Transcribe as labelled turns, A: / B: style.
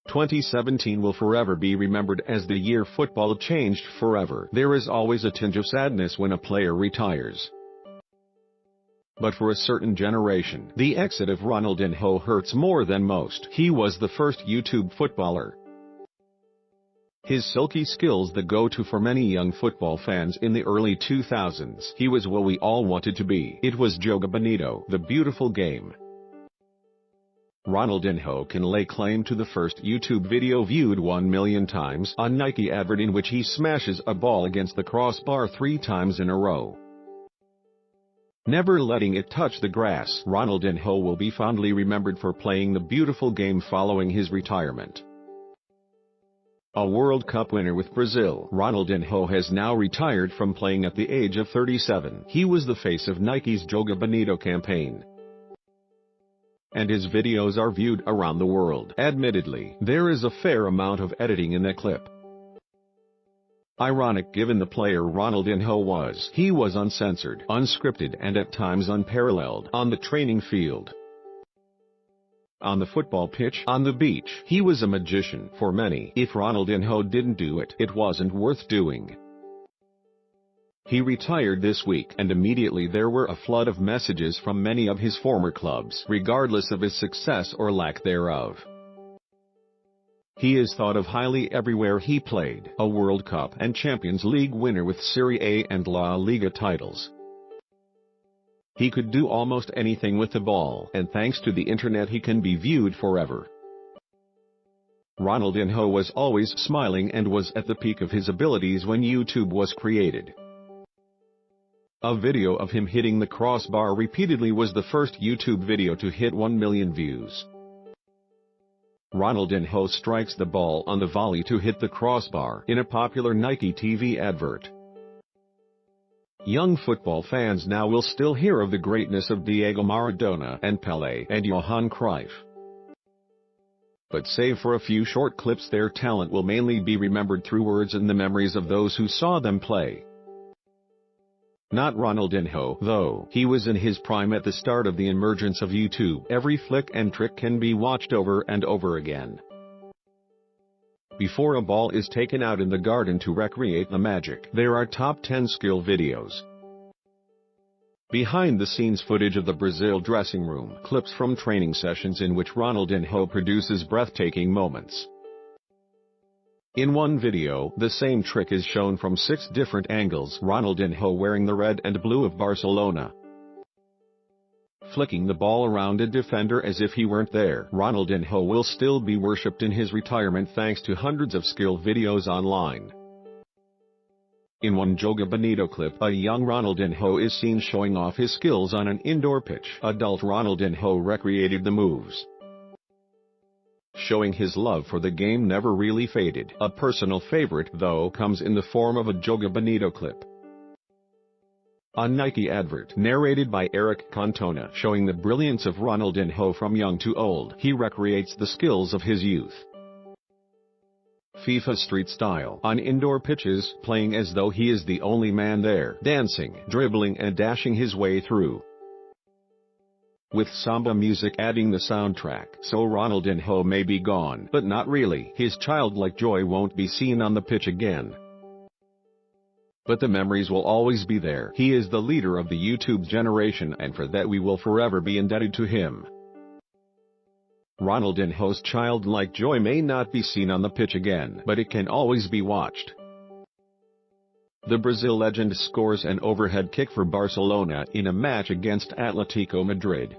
A: 2017 will forever be remembered as the year football changed forever. There is always a tinge of sadness when a player retires. But for a certain generation, the exit of Ronaldinho hurts more than most. He was the first YouTube footballer. His silky skills the go-to for many young football fans in the early 2000s. He was what we all wanted to be. It was Joga Bonito, the beautiful game. Ronaldinho can lay claim to the first YouTube video viewed 1 million times, a Nike advert in which he smashes a ball against the crossbar 3 times in a row. Never letting it touch the grass, Ronaldinho will be fondly remembered for playing the beautiful game following his retirement. A World Cup winner with Brazil, Ronaldinho has now retired from playing at the age of 37. He was the face of Nike's Joga Bonito campaign, and his videos are viewed around the world. Admittedly, there is a fair amount of editing in that clip. Ironic given the player Ronaldinho was. He was uncensored, unscripted and at times unparalleled on the training field, on the football pitch, on the beach. He was a magician for many. If Ronaldinho didn't do it, it wasn't worth doing. He retired this week, and immediately there were a flood of messages from many of his former clubs, regardless of his success or lack thereof. He is thought of highly everywhere he played, a World Cup and Champions League winner with Serie A and La Liga titles. He could do almost anything with the ball, and thanks to the internet he can be viewed forever. Ronaldinho was always smiling and was at the peak of his abilities when YouTube was created. A video of him hitting the crossbar repeatedly was the first YouTube video to hit 1 million views. Ronaldinho strikes the ball on the volley to hit the crossbar in a popular Nike TV advert. Young football fans now will still hear of the greatness of Diego Maradona and Pelé and Johan Cruyff. But save for a few short clips, their talent will mainly be remembered through words and the memories of those who saw them play. Not Ronaldinho, though. He was in his prime at the start of the emergence of YouTube. Every flick and trick can be watched over and over again. Before a ball is taken out in the garden to recreate the magic, there are top 10 skill videos. Behind-the-scenes footage of the Brazil dressing room, clips from training sessions in which Ronaldinho produces breathtaking moments. In one video, the same trick is shown from 6 different angles. Ronaldinho wearing the red and blue of Barcelona, flicking the ball around a defender as if he weren't there. Ronaldinho will still be worshipped in his retirement thanks to hundreds of skill videos online. In one Joga Bonito clip, a young Ronaldinho is seen showing off his skills on an indoor pitch. Adult Ronaldinho recreated the moves, showing his love for the game never really faded. A personal favorite, though, comes in the form of a Joga Bonito clip. A Nike advert, narrated by Eric Cantona, showing the brilliance of Ronaldinho from young to old. He recreates the skills of his youth. FIFA street style, on indoor pitches, playing as though he is the only man there, dancing, dribbling and dashing his way through, with samba music adding the soundtrack. So Ronaldinho may be gone, but not really. His childlike joy won't be seen on the pitch again, but the memories will always be there. He is the leader of the YouTube generation, and for that we will forever be indebted to him. Ronaldinho's childlike joy may not be seen on the pitch again, but it can always be watched. The Brazil legend scores an overhead kick for Barcelona in a match against Atletico Madrid.